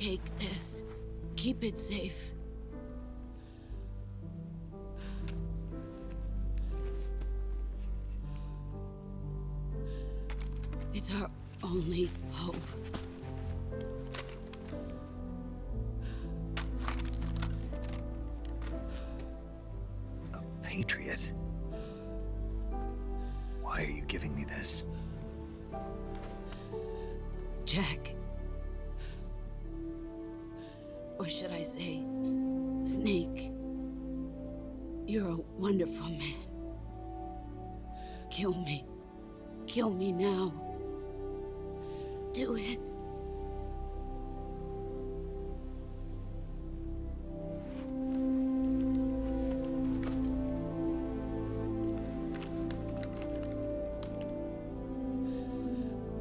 Take this. Keep it safe. It's our only hope. A Patriot? Why are you giving me this? Jack. Or should I say, Snake. You're a wonderful man. Kill me. Kill me now. Do it.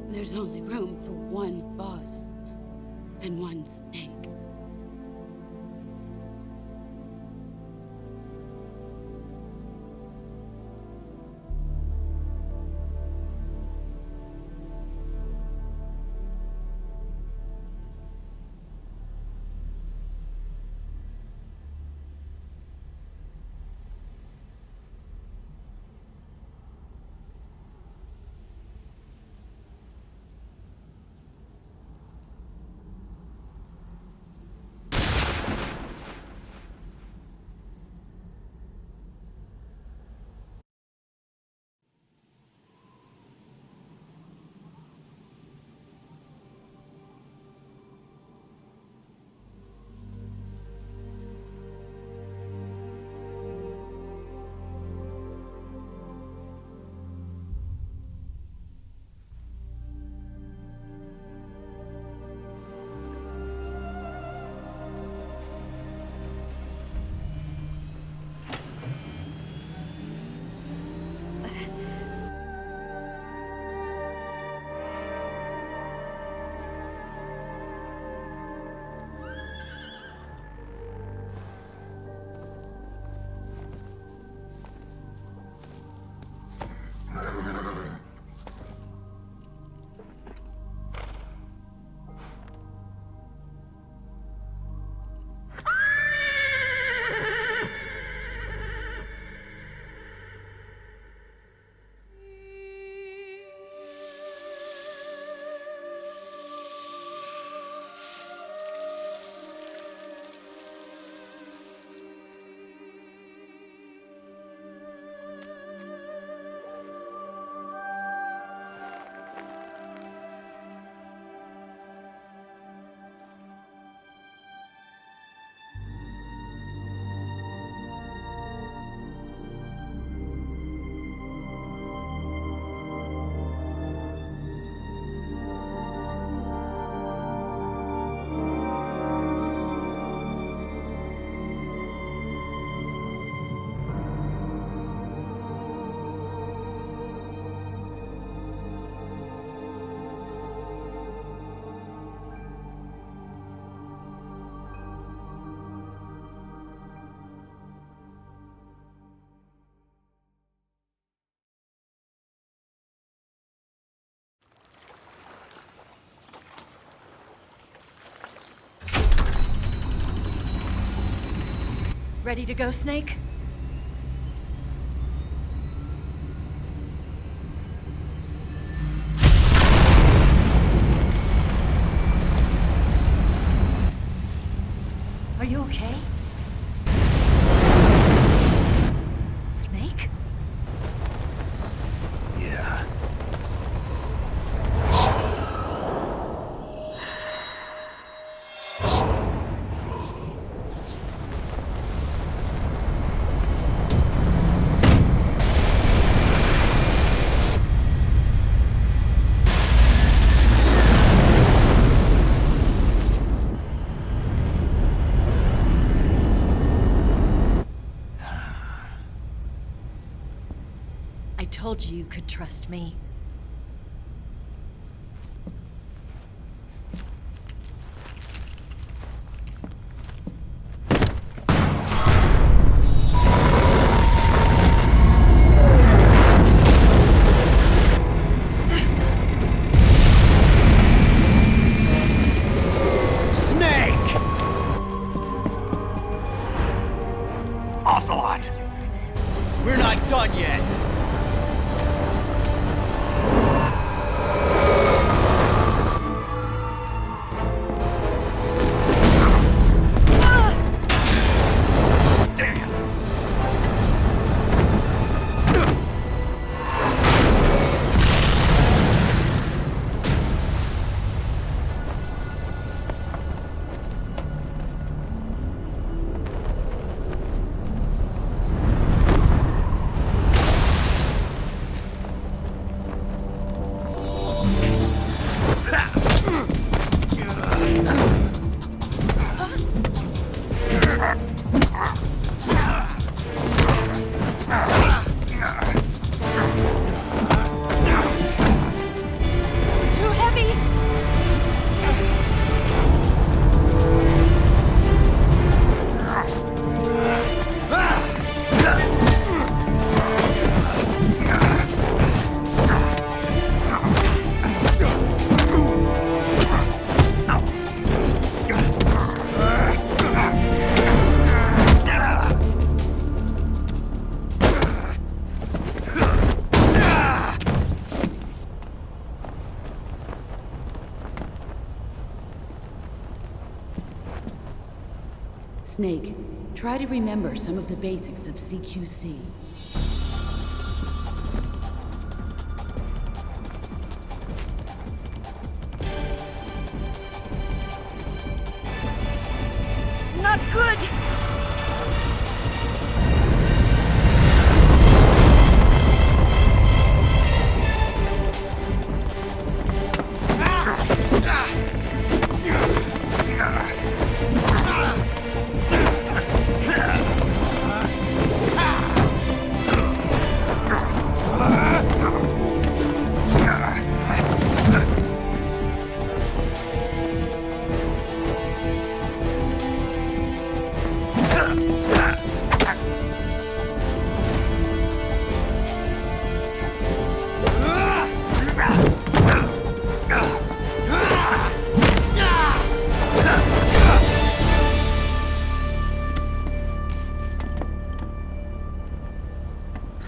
There's only room for one boss and one Snake. Ready to go, Snake? Are you okay? Snake? Yeah. I told you you could trust me. Snake! Snake, try to remember some of the basics of CQC. Not good!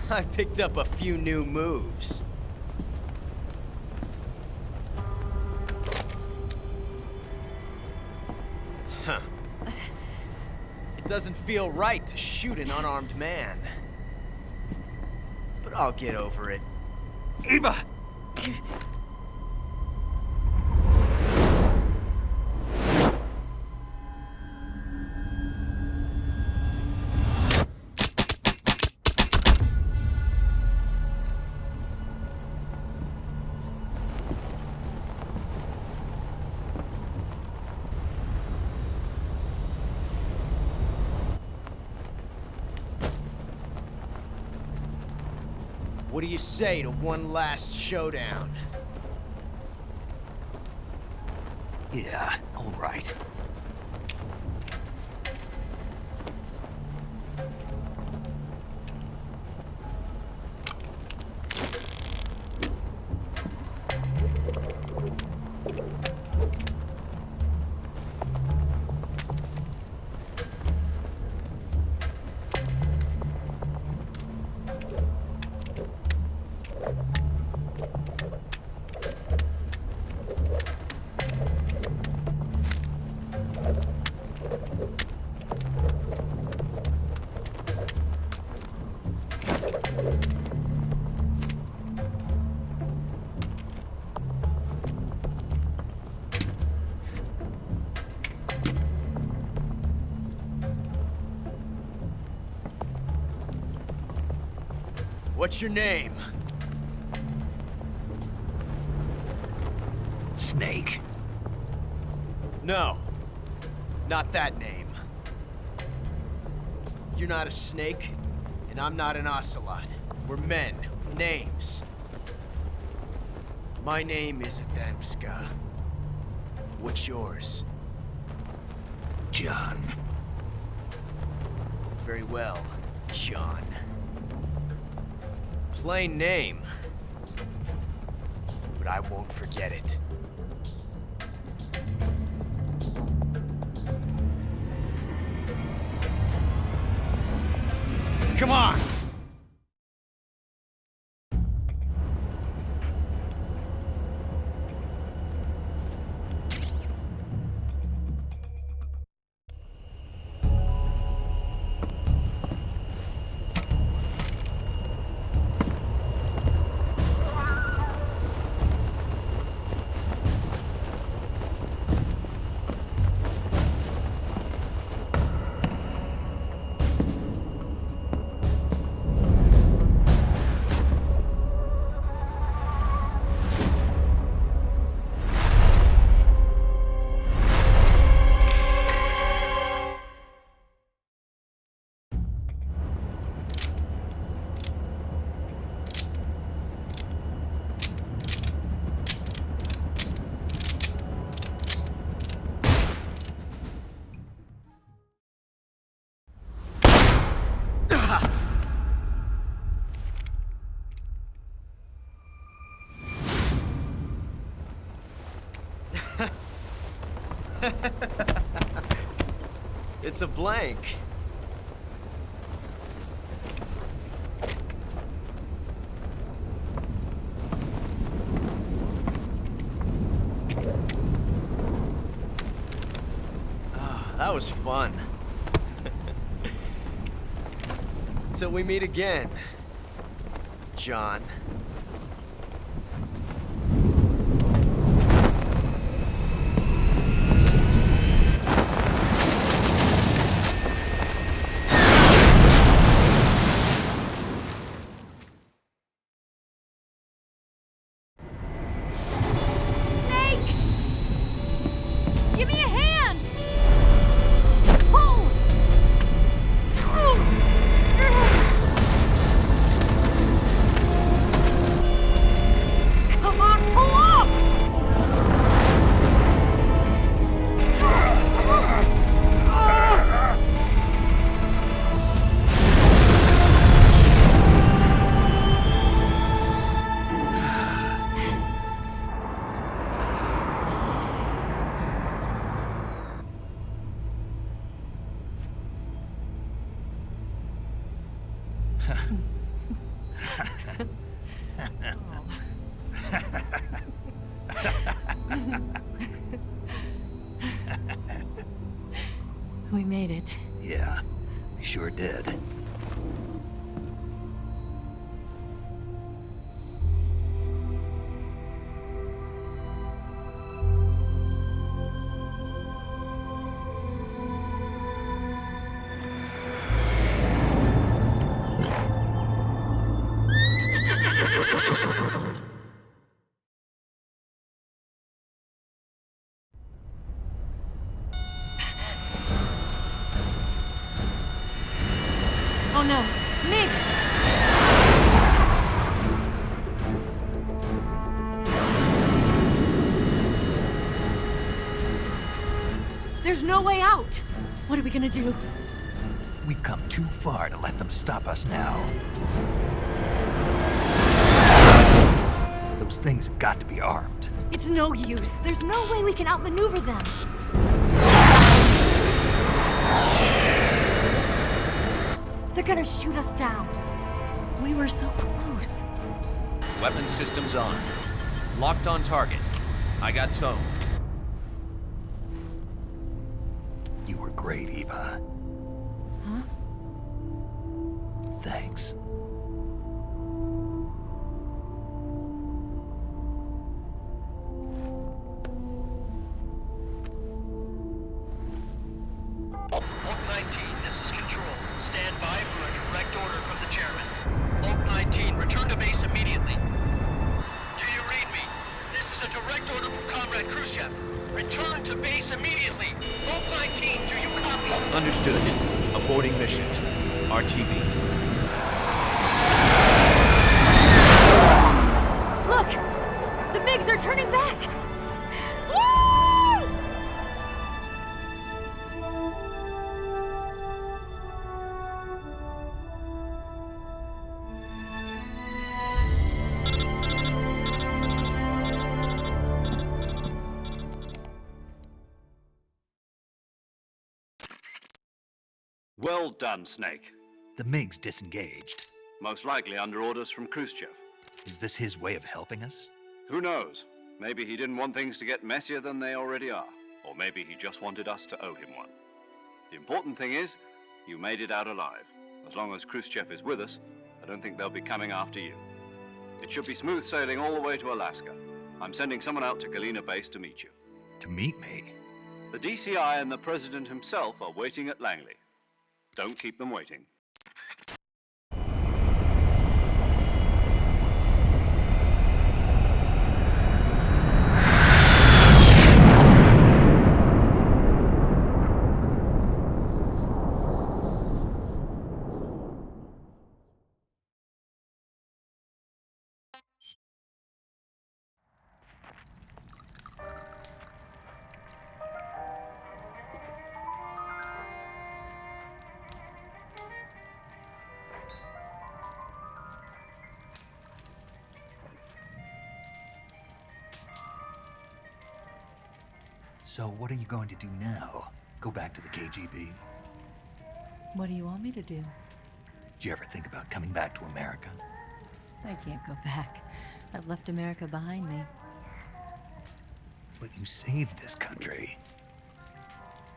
I picked up a few new moves. Huh. It doesn't feel right to shoot an unarmed man. But I'll get over it. Eva! What do you say to one last showdown? Yeah, all right. What's your name? Snake. No. Not that name. You're not a snake, and I'm not an ocelot. We're men with names. My name is Adamska. What's yours? John. Very well, John. Plain name. But I won't forget it. Come on! It's a blank. Ah, that was fun. Till we meet again, John. Snake! Give me a hand! Pull! Come on, pull up! We made it. Yeah, we sure did. Oh no, Mix! There's no way out! What are we gonna do? We've come too far to let them stop us now. Those things have got to be armed. It's no use. There's no way we can outmaneuver them. They're gonna shoot us down. We were so close. Weapon systems on. Locked on target. I got tone. You were great, Eva. Huh? Thanks. Oak 19, this is Control. Stand by for a direct order from the chairman. Oak 19, return to base immediately. Do you read me? This is a direct order from Comrade Khrushchev. Return to base immediately. Oak 19, do you copy? Understood. Aborting mission. RTB. Look! The MiGs are turning back! Woo! Well done, Snake. The MiG's disengaged. Most likely under orders from Khrushchev. Is this his way of helping us? Who knows? Maybe he didn't want things to get messier than they already are. Or maybe he just wanted us to owe him one. The important thing is, you made it out alive. As long as Khrushchev is with us, I don't think they'll be coming after you. It should be smooth sailing all the way to Alaska. I'm sending someone out to Galena Base to meet you. To meet me? The DCI and the President himself are waiting at Langley. Don't keep them waiting. So what are you going to do now? Go back to the KGB? What do you want me to do? Did you ever think about coming back to America? I can't go back. I've left America behind me. But you saved this country.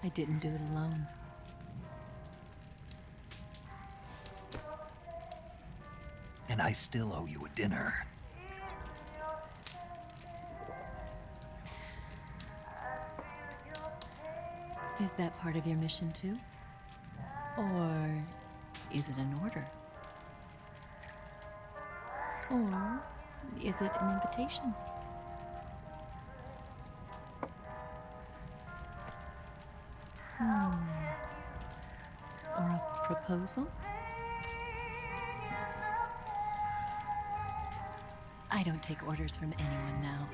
I didn't do it alone. And I still owe you a dinner. Is that part of your mission too? Or is it an order? Or is it an invitation? Or a proposal? I don't take orders from anyone now.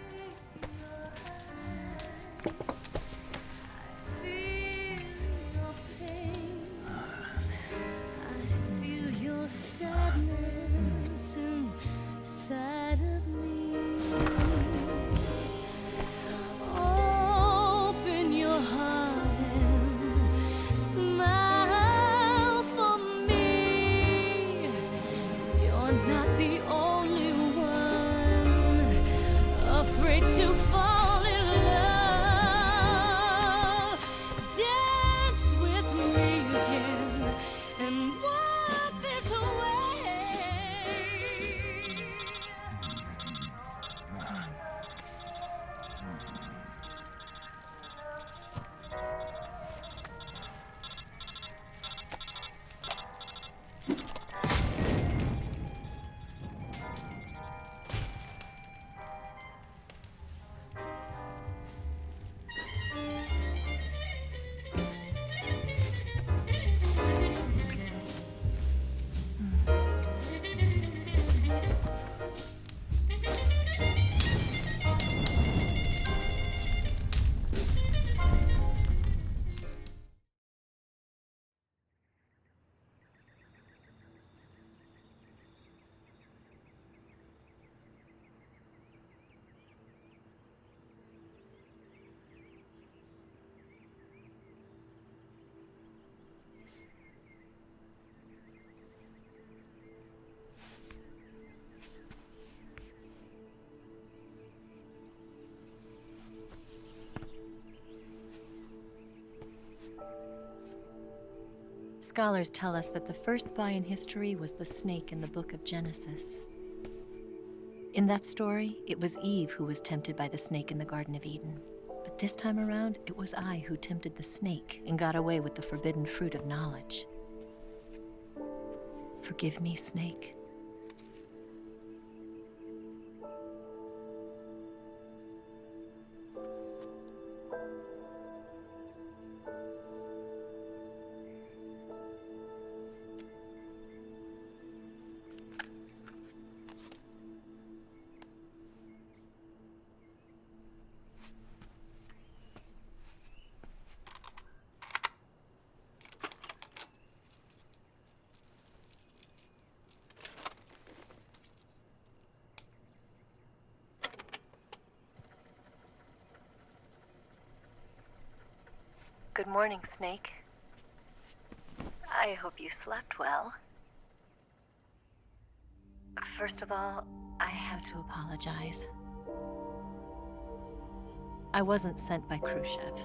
Scholars tell us that the first spy in history was the snake in the book of Genesis. In that story, it was Eve who was tempted by the snake in the Garden of Eden. But this time around, it was I who tempted the snake and got away with the forbidden fruit of knowledge. Forgive me, snake. Good morning, Snake. I hope you slept well. First of all, I have to apologize. I wasn't sent by Khrushchev.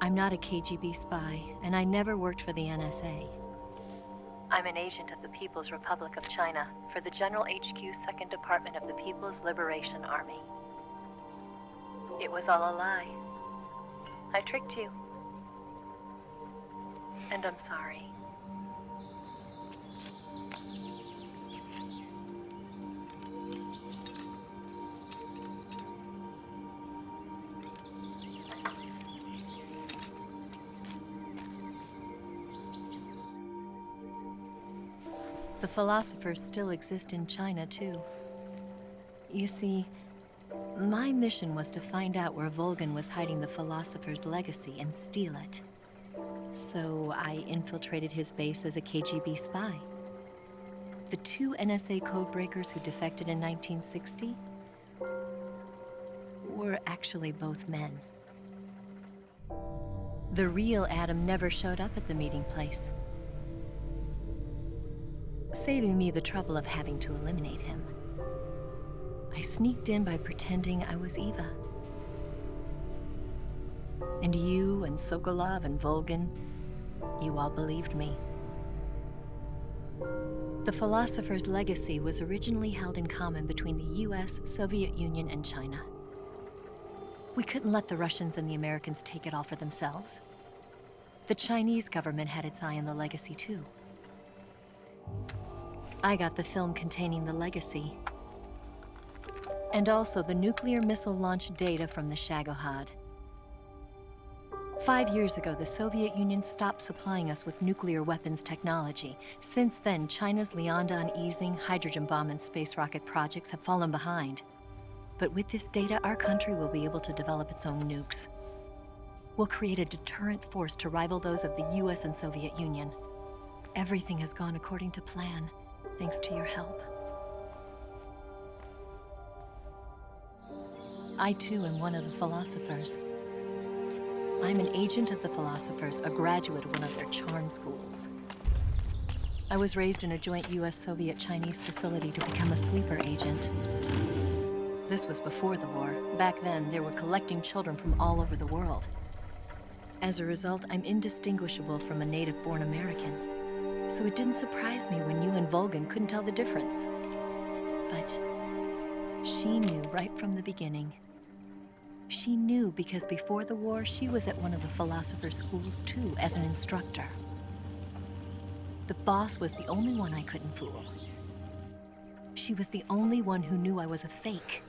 I'm not a KGB spy, and I never worked for the NSA. I'm an agent of the People's Republic of China for the General HQ 2nd Department of the People's Liberation Army. It was all a lie. I tricked you. And I'm sorry. The philosophers still exist in China, too. You see, my mission was to find out where Volgin was hiding the philosopher's legacy and steal it. So I infiltrated his base as a KGB spy. The two NSA codebreakers who defected in 1960 were actually both men. The real Adam never showed up at the meeting place, saving me the trouble of having to eliminate him. I sneaked in by pretending I was Eva. And you and Sokolov and Volgin, you all believed me. The philosopher's legacy was originally held in common between the US, Soviet Union, and China. We couldn't let the Russians and the Americans take it all for themselves. The Chinese government had its eye on the legacy too. I got the film containing the legacy, and also the nuclear missile launch data from the Shagohod. 5 years ago, the Soviet Union stopped supplying us with nuclear weapons technology. Since then, China's Liaodong easing, hydrogen bomb, and space rocket projects have fallen behind. But with this data, our country will be able to develop its own nukes. We'll create a deterrent force to rival those of the US and Soviet Union. Everything has gone according to plan, thanks to your help. I too am one of the philosophers. I'm an agent of the philosophers, a graduate of one of their charm schools. I was raised in a joint US-Soviet-Chinese facility to become a sleeper agent. This was before the war. Back then, they were collecting children from all over the world. As a result, I'm indistinguishable from a native-born American. So it didn't surprise me when you and Volgin couldn't tell the difference. But she knew right from the beginning. She knew because before the war, she was at one of the philosopher's schools too, as an instructor. The boss was the only one I couldn't fool. She was the only one who knew I was a fake.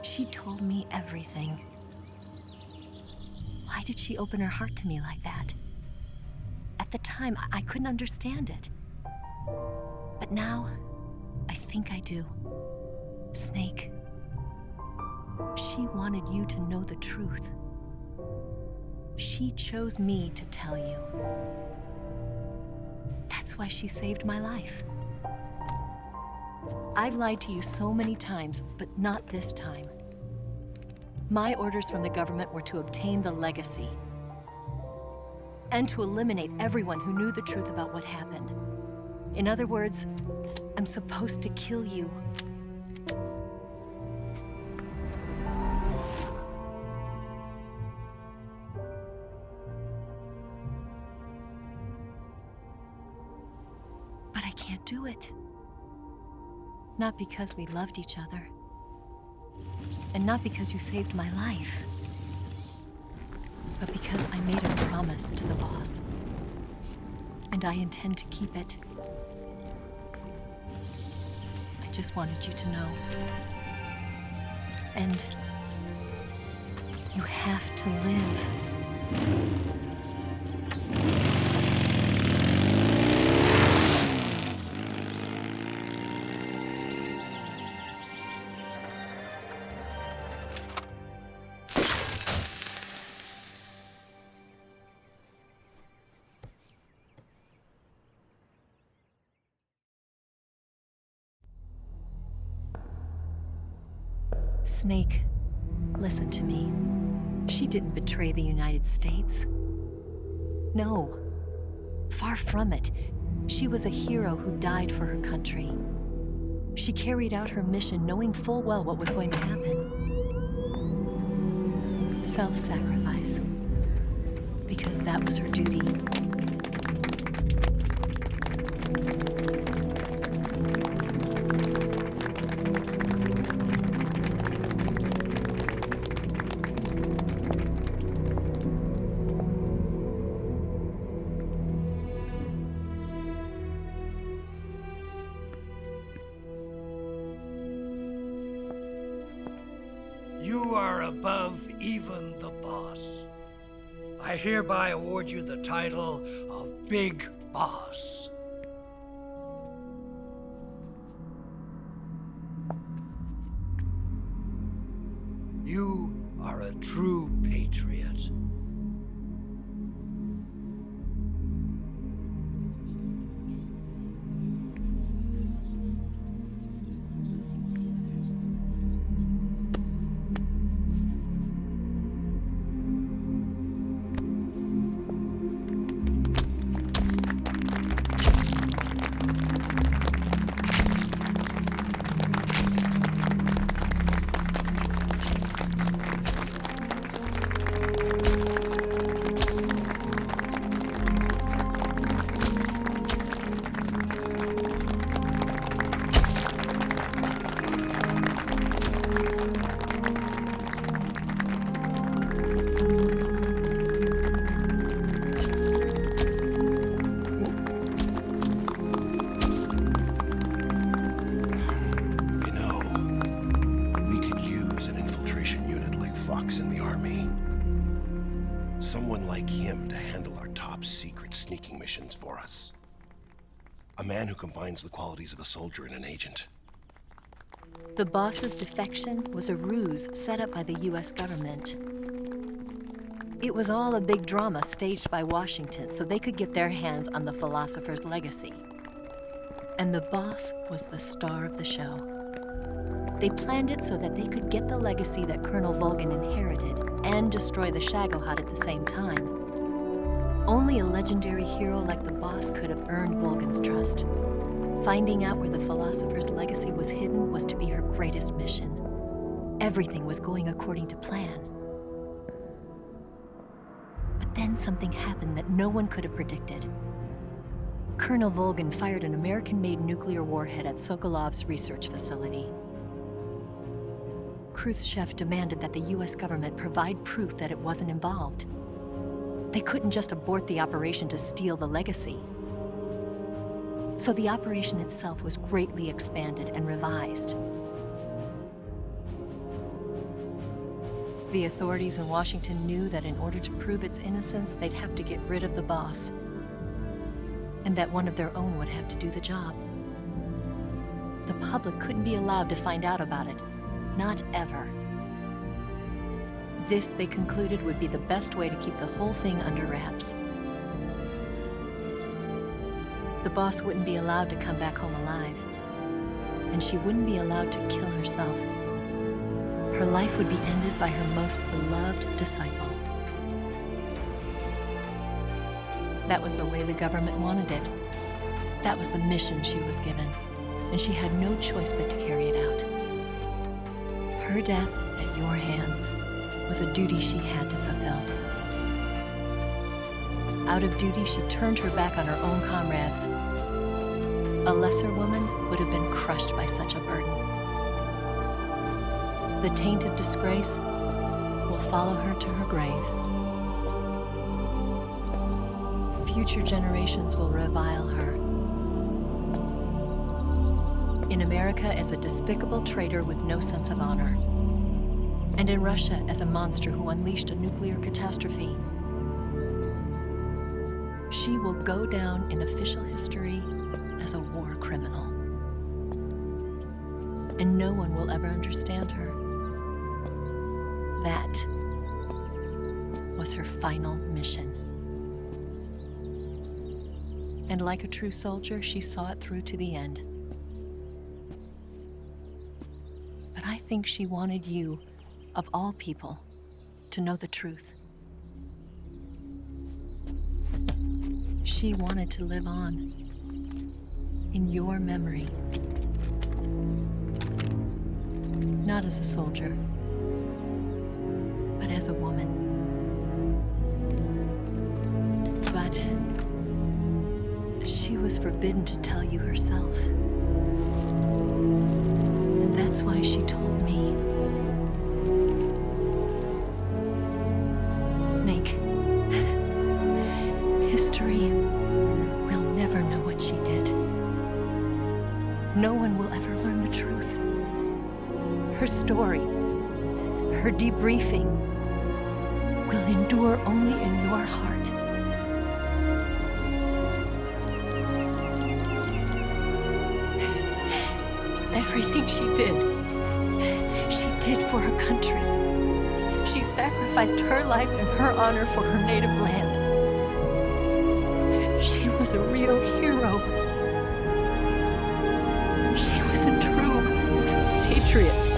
She told me everything. Why did she open her heart to me like that? At the time, I couldn't understand it. But now, I think I do. Snake. She wanted you to know the truth. She chose me to tell you. That's why she saved my life. I've lied to you so many times, but not this time. My orders from the government were to obtain the legacy and to eliminate everyone who knew the truth about what happened. In other words, I'm supposed to kill you. But I can't do it. Not because we loved each other. And not because you saved my life. But because I made a promise to the boss. And I intend to keep it. I just wanted you to know. And you have to live. Snake, listen to me. She didn't betray the United States. No, far from it. She was a hero who died for her country. She carried out her mission knowing full well what was going to happen. Self-sacrifice. Because that was her duty. You are above even the boss. I hereby award you the title of Big Boss. You are a true patriot. like him to handle our top secret sneaking missions for us. A man who combines the qualities of a soldier and an agent. The boss's defection was a ruse set up by the US government. It was all a big drama staged by Washington so they could get their hands on the philosopher's legacy. And the boss was the star of the show. They planned it so that they could get the legacy that Colonel Volgin inherited and destroy the Shagohod at the same time. Only a legendary hero like the boss could have earned Volgin's trust. Finding out where the philosopher's legacy was hidden was to be her greatest mission. Everything was going according to plan. But then something happened that no one could have predicted. Colonel Volgin fired an American-made nuclear warhead at Sokolov's research facility. Khrushchev demanded that the US government provide proof that it wasn't involved. They couldn't just abort the operation to steal the legacy. So the operation itself was greatly expanded and revised. The authorities in Washington knew that in order to prove its innocence, they'd have to get rid of the boss, and that one of their own would have to do the job. The public couldn't be allowed to find out about it, not ever. This, they concluded, would be the best way to keep the whole thing under wraps. The boss wouldn't be allowed to come back home alive, and she wouldn't be allowed to kill herself. Her life would be ended by her most beloved disciple. That was the way the government wanted it. That was the mission she was given, and she had no choice but to carry it out. Her death at your hands was a duty she had to fulfill. Out of duty, she turned her back on her own comrades. A lesser woman would have been crushed by such a burden. The taint of disgrace will follow her to her grave. Future generations will revile her. In America as a despicable traitor with no sense of honor. And in Russia as a monster who unleashed a nuclear catastrophe. She will go down in official history as a war criminal. And no one will ever understand her. That was her final mission. And like a true soldier, she saw it through to the end. But I think she wanted you, of all people, to know the truth. She wanted to live on in your memory. Not as a soldier, but as a woman. But she was forbidden to tell you herself. And that's why she told me. Snake, history will never know what she did. No one will ever learn the truth. Her story, her debriefing, will endure only in your heart. Everything she did for her country. She sacrificed her life and her honor for her native land. She was a real hero. She was a true patriot.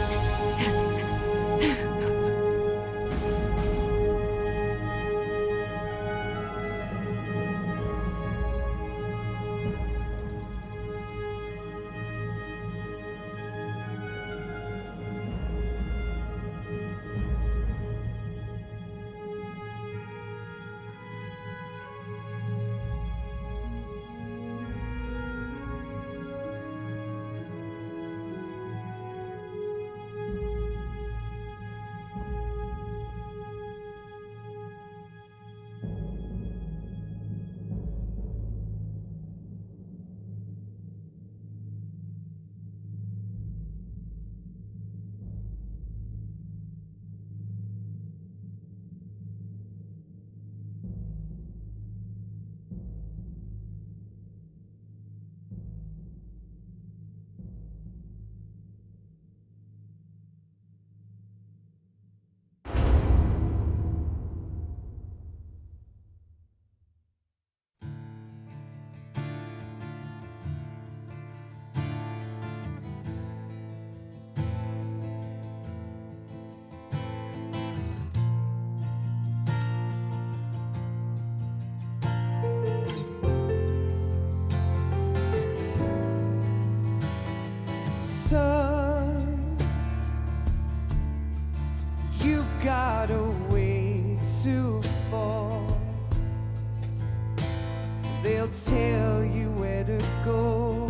They'll tell you where to go,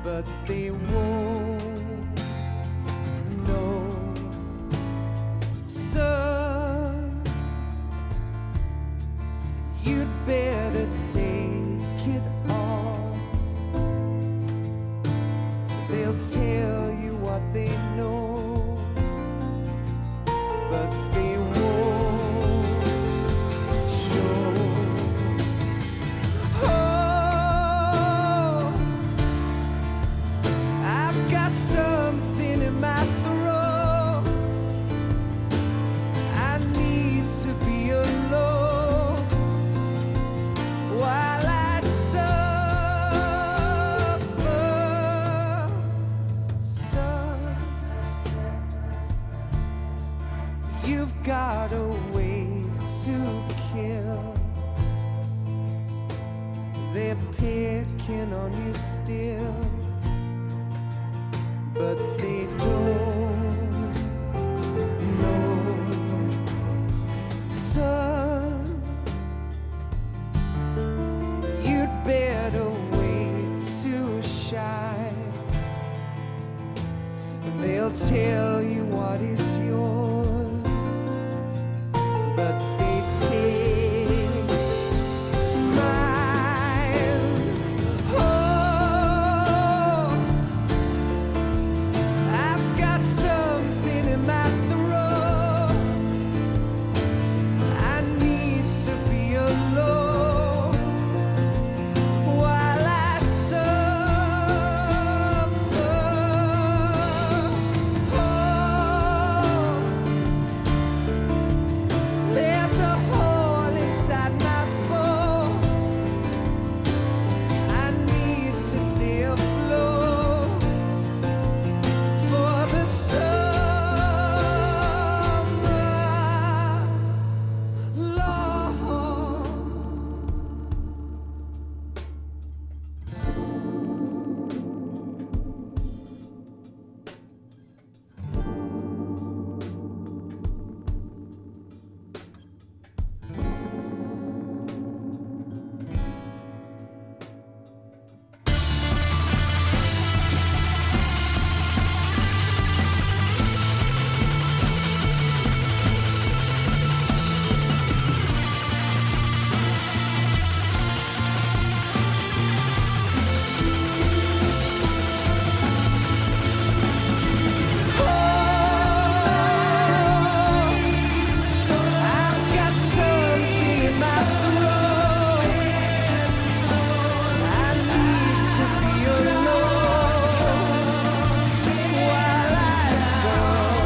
but they won't know. Son, you'd better take it all. They'll tell you what they know, but they won't show. Oh, I've got something in my throat. I need to be alone while I suffer. Son, you've got a way to kill. They're picking on you still, but they don't know. Son, you'd better wait to shine. They'll tell you what is yours, but they take mine. Oh, I've got something in my throat. I need to be alone while I suffer. Oh, there's a hole inside my bones. I need to stay afloat for the summer, Lord. I've got something in my throat. I need to be alone while I suffer.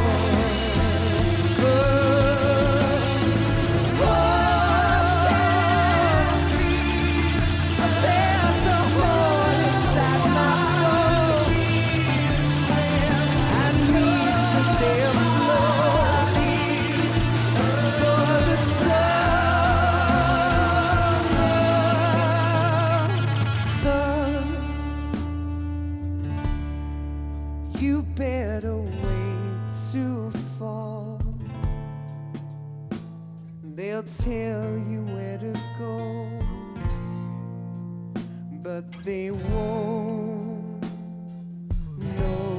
There's a hole inside my bones. I need to stay afloat for the summer. Son, you better wait to fall. They'll tell you where to go, but they won't know.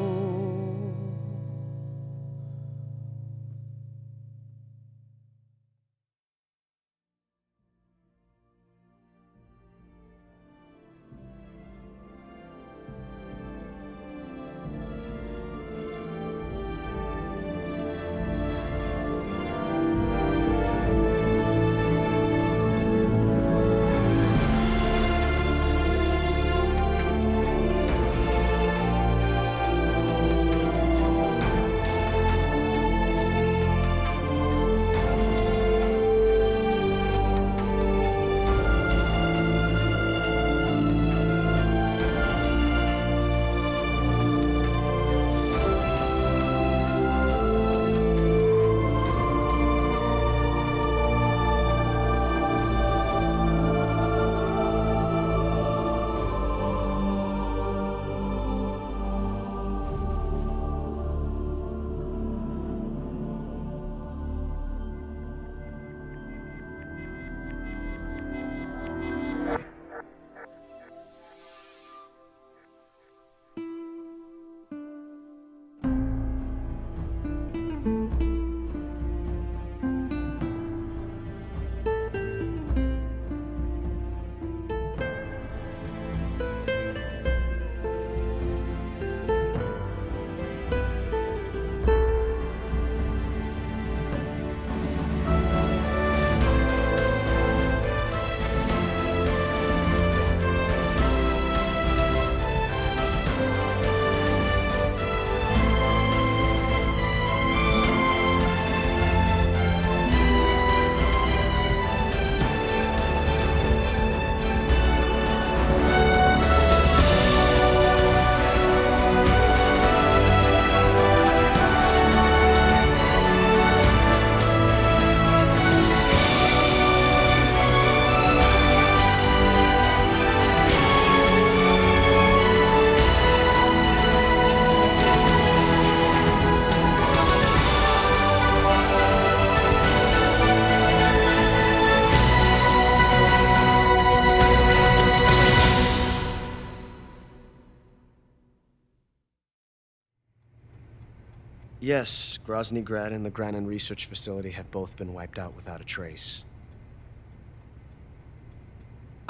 Yes, Grozny Grad and the Granin Research Facility have both been wiped out without a trace.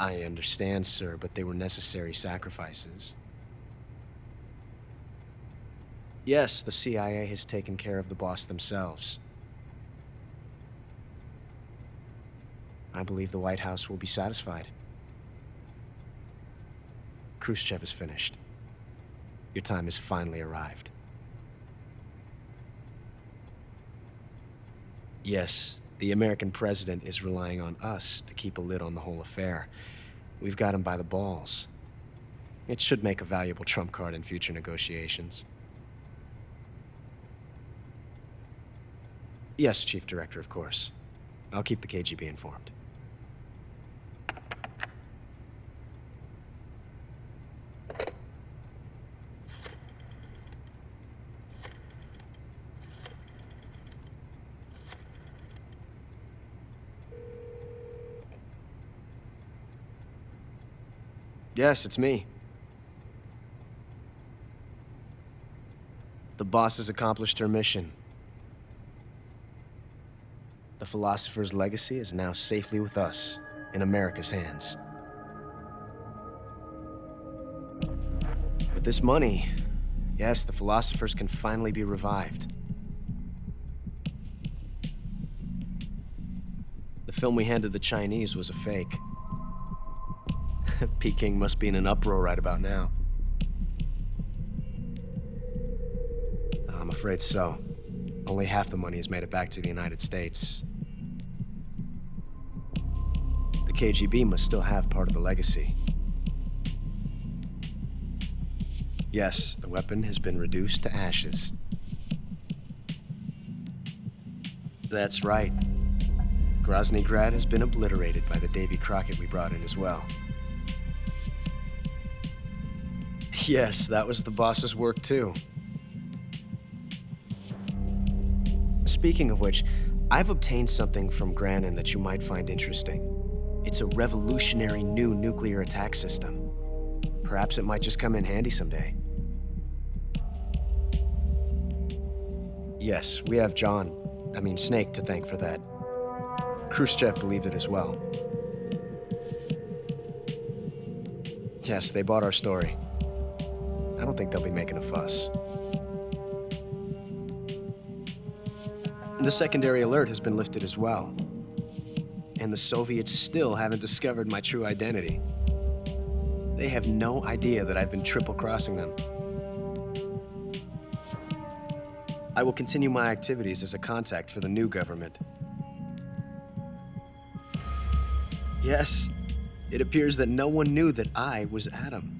I understand, sir, but they were necessary sacrifices. Yes, the CIA has taken care of the boss themselves. I believe the White House will be satisfied. Khrushchev is finished. Your time has finally arrived. Yes, the American president is relying on us to keep a lid on the whole affair. We've got him by the balls. It should make a valuable trump card in future negotiations. Yes, Chief Director, of course. I'll keep the KGB informed. Yes, it's me. The boss has accomplished her mission. The philosopher's legacy is now safely with us, in America's hands. With this money, yes, the philosophers can finally be revived. The film we handed the Chinese was a fake. Peking must be in an uproar right about now. I'm afraid so. Only half the money has made it back to the United States. The KGB must still have part of the legacy. Yes, the weapon has been reduced to ashes. That's right. Grozny Grad has been obliterated by the Davy Crockett we brought in as well. Yes, that was the boss's work too. Speaking of which, I've obtained something from Granin that you might find interesting. It's a revolutionary new nuclear attack system. Perhaps it might just come in handy someday. Yes, we have Snake to thank for that. Khrushchev believed it as well. Yes, they bought our story. I don't think they'll be making a fuss. The secondary alert has been lifted as well. And the Soviets still haven't discovered my true identity. They have no idea that I've been triple-crossing them. I will continue my activities as a contact for the new government. Yes, it appears that no one knew that I was Adam.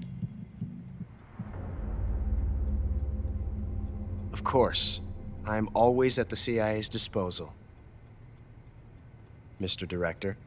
Of course, I'm always at the CIA's disposal, Mr. Director.